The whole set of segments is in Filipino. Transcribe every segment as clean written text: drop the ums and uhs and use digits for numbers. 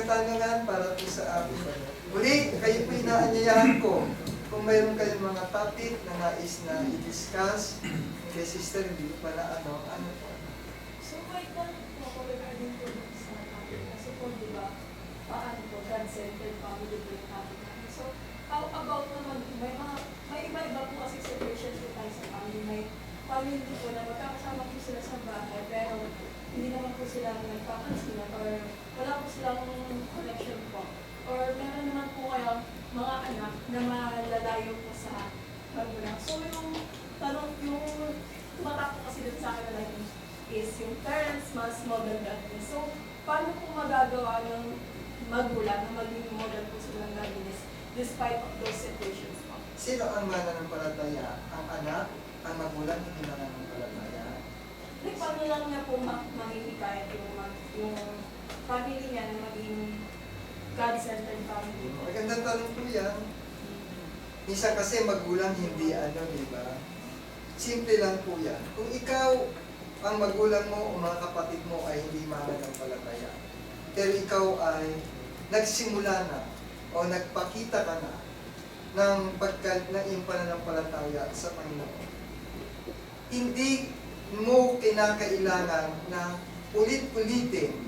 katanungan para po sa amin. Muli, kayo po inaanyayahan ko. Kung mayroon kayong mga topic na nais na i-discuss, kay sister, hindi ko pala ano po. So, wait lang po, regarding po sa topic. Kasi po, di ba, paano po, God-centered family po yung topic natin. So, how about naman, may iba-iba po kasi separation po tayo sa family. May family po na magkakasama po sila sa bahay, pero hindi naman po sila nagpapansinan or wala po silang connection po. Or meron naman po kayong mga anak na malalayo po sa magulang. So, yung tanong, yung tumatak po kasi dun sa akin na is yung parents mas model godliness. So, paano po magagawa ng magulang na maging model po sila ng godliness despite of those situations po? Sino ang mananampalataya? Ang anak, ang magulang, hindi mananampalataya. Like, paano lang niya po mahihikayat yung family niya na maging God-centered family po? Magandang tanong po yan. Minsan kasi magulang hindi di ba? Simple lang po yan. Kung ikaw, ang magulang mo o mga kapatid mo ay hindi mananampalataya, pero ikaw ay nagsimula na o nagpakita ka na ng iyong pananampalataya sa Panginoon, hindi mo kinakailangan na ulit-ulitin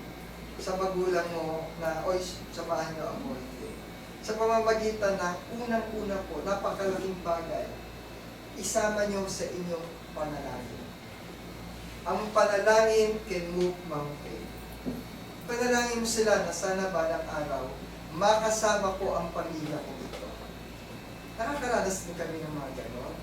sa magulang mo na, oy, samahan niyo ako, hindi. Sa pamamagitan ng unang-una po, napakalaking bagay, isama niyo sa inyong panalangin. Ang panalangin can move mountain. Panalangin mo sila na sana balang araw, makasama ko ang pamilya ko dito. Nakakaranas din kami ng mga gano'n.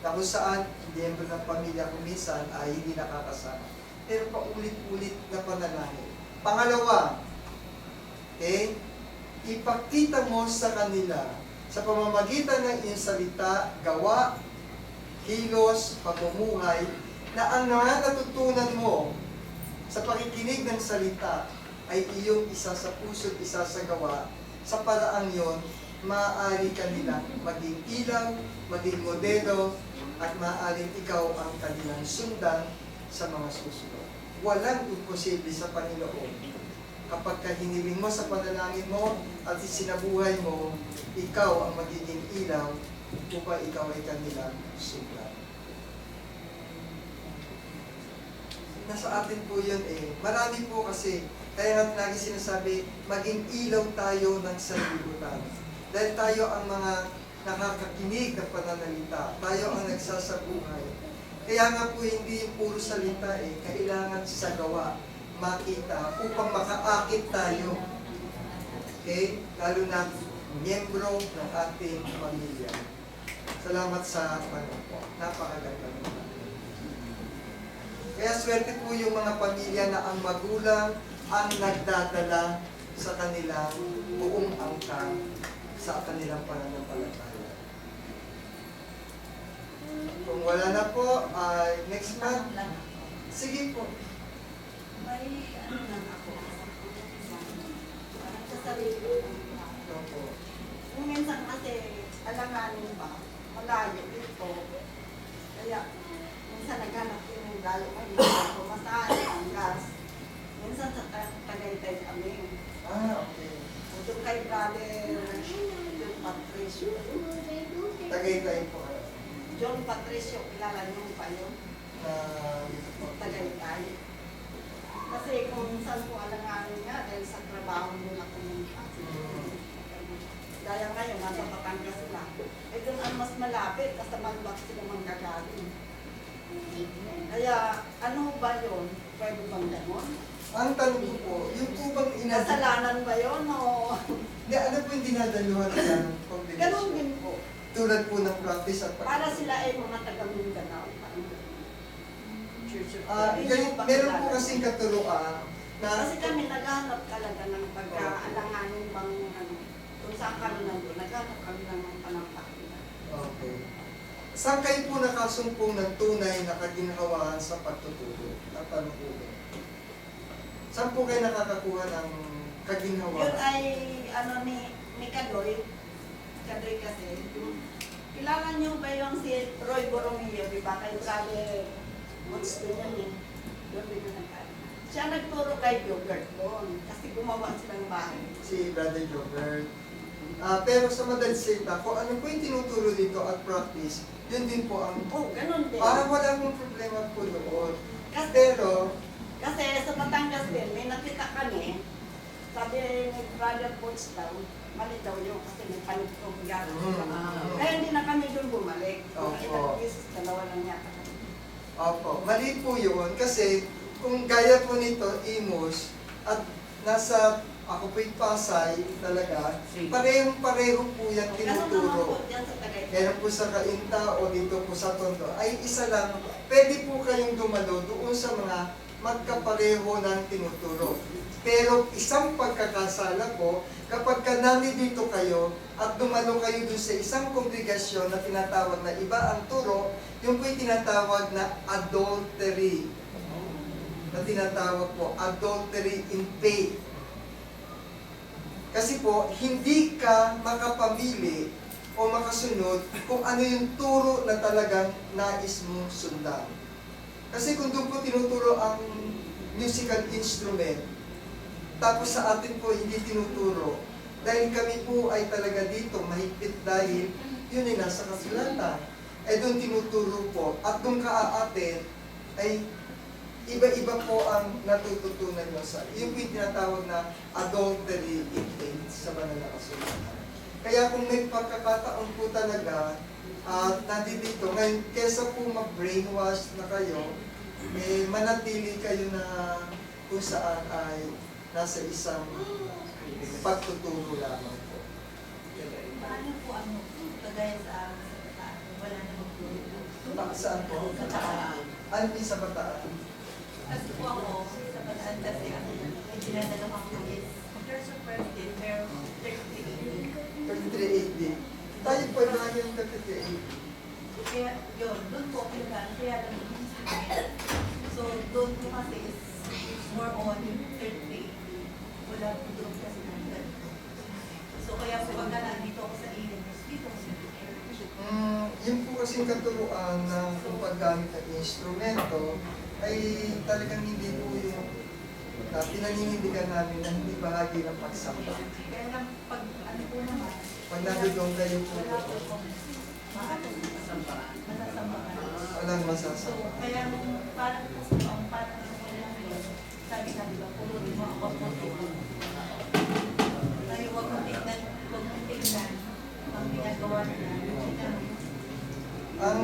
Na kung saan, miyembro ng pamilya ko minsan ay hindi nakakasama. Pero paulit-ulit na panalangin. Pangalawa, okay, ipakita mo sa kanila sa pamamagitan ng iyong salita, gawa, kilos, pamumuhay, na ang natutunan mo sa pakikinig ng salita ay iyong isa sa puso, isa sa gawa. Sa paraang yon, maaari kanilang maging ilaw, maging modelo, at maaaring ikaw ang kanilang sundan sa mga susunod. Walang imposible sa Panginoon. Kapag hiniling mo sa panalangin mo at sinabuhay mo, ikaw ang magiging ilaw upang ikaw ay kanilang sundan. Nasa atin po yun Marami po kasi, kaya natin lagi sinasabi, maging ilaw tayo ng sanlibutan. Dahil tayo ang mga nakakakinig ng pananalita. Tayo ang nagsasabuhay. Kaya nga po hindi yung puro salita kailangan sa gawa, makita, upang makaakit tayo. Okay? Lalo na miyembro ng ating pamilya. Salamat sa Panginoon. Napakaganda naman. Kaya swerte po yung mga pamilya na ang magulang ang nagdadala sa kanilang buong angkan sa kanilang pananampalataya. Kung wala na po, next month. Sige po. May lang ako. Parang sa sarili ko. Kung minsan kasi, alanganin ba, malayo dito. Kaya, minsan naghanap din yung lalo kayo. Pumasahan ang gas. Minsan sa Tagaytay kami. Okay. Doon kay brother John Patricio. Tagaytay po. John Patricio, kilala niyo pa yun? Tagaytay. Kasi kung saan po alanganin niya, dahil sa trabaho nila pumunta. Dahil ngayon, nasa Batangas sila. Doon ang mas malapit, kasi malbak sila manggagaling. Kaya, ano ba yun? Pwede bang gano'n? Ang tanong ko po, yung po bang Kasalanan ba yun o? Hindi, ano po yung dinadaluhan nila ng combination? Ganun din po. Tulad po ng practice at Para sila ay mga taga-Mindanao. meron po kasing katuruan na... Kasi kami naghanap talaga ng pagka-alanganin bang kung saan kami nandun, naghanap kami ng panampakilan. Okay. Saan kayo po nakasumpong ng tunay na kaginhawaan sa pagtuturo? Ang tanong po yun. Saan po kayo nakakakuha ng kaginhawaan? Yun ay, ni Kadoy. Kadoy kasi. Kilala niyo ba yung si Roy Borromeo, di ba? Kay brother Woods din yan Doon din na nagkaroon. Siya nagturo kay Gilbert doon kasi gumawa silang bahay. Si Brother Jobert. Pero sa madaling salita, kung ano po yung tinuturo dito at practice, yun din po ang... Oh, ganun din. Parang wala akong problema po doon. Kasi, Pero, kasi sa Batangas din, may nakita kami, sabi ni Brother Butch daw, mali daw yun kasi may panugtog gano'n. Kaya hindi na kami doon bumalik. Kung Opo. ilang beses, dalawa lang yata kami. opo, mali po yun kasi kung gaya po nito, Imus, at nasa ako po'y Pasay talaga, parehong-pareho po yan Ganun naman tinuturo. po dyan sa Tagaytay. Meron po sa Cainta o dito po sa Tondo, ay isa lang, pwede po kayong dumalo doon sa mga magkapareho ng tinuturo. Pero isang pagkakasala po, kapag ka nandito kayo at dumalo kayo doon sa isang kongregasyon na tinatawag na iba ang turo, yung po'y tinatawag na adultery. Na tinatawag po, adultery in faith. Kasi po, hindi ka makapamili o makasunod kung ano yung turo na talagang nais mong sundan. Kasi kung doon po tinuturo ang musical instrument, tapos sa atin po hindi tinuturo, dahil kami po ay talaga dito mahigpit dahil yun ay nasa kasulatan. Eh doon tinuturo po, at doon ka-aatin ay iba-iba po ang natututunan nyo sa yung tinatawag na adultery in faith sa banal na kasulatan. Kaya kung may pagkakataon po talaga at nandito ngayon, kesa po mag-brainwash na kayo, eh manatili kayo na kung saan ay nasa isang pagtuturo lamang po. Paano po ano, kagaya sa Bataan, wala namang turo. Saan po? Sa Bataan. Ano yung sa Bataan? Kasi po ako, sa Bataan kasi ako, may dinadalawang ko is, there's a birthday, pero 33AD. Tayo po na yung 33AD. Kaya yun, doon po pinag kaya lang yung student. So doon po kasi is more on 30. Wala po doon kasi nandun. So kaya po pagka nandito ako sa Illinois, dito ako sa Yun po kasing katuruan ng kung paggamit ng instrumento ay talagang hindi po yung na pinaninindigan namin na hindi bahagi ng pagsamba. Kaya lang pag ano po naman, Pag nandun kayo po, wala po akong masasambahan. walang So, masasama. kaya parang kasi ang parang yun, sabi na diba, puro rin mga kapatuwa. Ay, huwag mong tignan ang ginagawa nila. Ang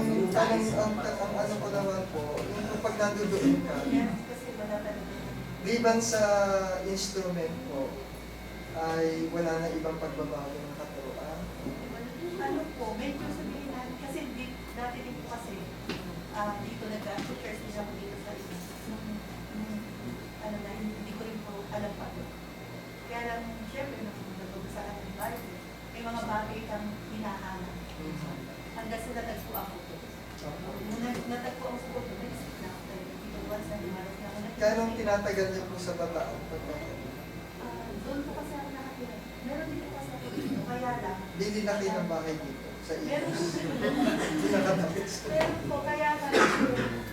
ano ko naman po, yung pag nandun ka, Yes, kasi wala talaga. liban sa instrument po, ay wala na ibang pagbabago ng katuruan. Ano po, medyo sabihin natin, kasi dati din po kasi, dito nag-church din ako dito sa isa. Ano na, hindi ko rin po alam pa. Kaya lang, syempre, nagbabasa ka ng Bible, may mga bagay kang hinahanap. Hanggang sa natagpo ako po. Nung natagpo ako sa buto, naisip na ako talaga. Dito once na limaras na ako. Kaya tinatagal niyo po sa Bataan? Doon po kasi ako nakatira. Meron din po kasi ako dito. Kaya lang. Bili na kayo ng bahay dito sa Meron Imus. Hindi nakatapos. Meron po, kaya lang.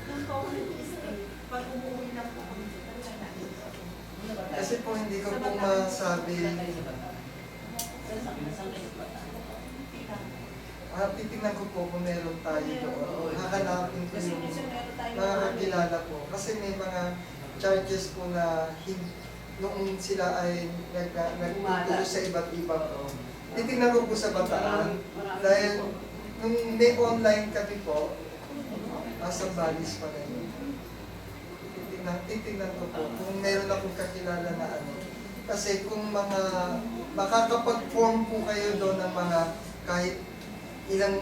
Doon po ako nag-stay. Pag umuwi lang po kami sa talaga natin. Kasi po hindi ko po masabi, titignan ko po kung meron tayo doon. Hahanapin ko Kasi yung minsan meron tayong mga kakilala po. Kasi may mga churches po na noong sila ay nagtuturo sa iba't iba po. Titignan ko po sa Bataan. Dahil nung may online kami po, sa Balis pa rin. Titignan ko po kung meron akong kakilala na ano. Kasi kung mga makakapag-form po kayo doon ng mga kahit ilang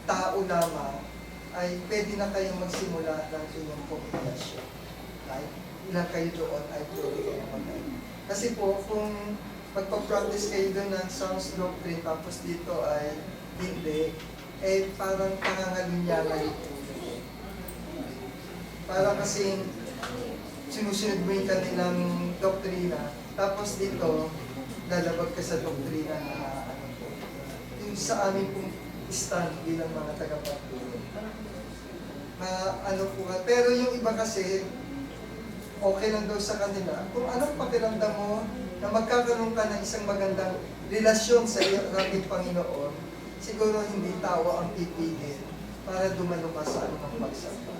tao lamang, ay pwede na kayong magsimula ng inyong komunikasyon. Kahit ilang kayo doon ay pwede kayo mag-ano. Kasi po, kung magpa-practice kayo doon ng sounds doctrine, tapos dito ay hindi, eh parang pangangalinyanan po. Para kasing sinusunod mo yung kanilang doktrina, tapos dito, lalabag ka sa doktrina na ano po. Yung sa amin pong stand bilang mga tagapagturo. Ano po ka. Pero yung iba kasi, okay lang daw sa kanila, kung anong pakiramdam mo na magkakaroon ka ng isang magandang relasyon sa iyo at ating Panginoon, siguro hindi tawa ang pipigil para dumalo ka sa anumang pagsamba.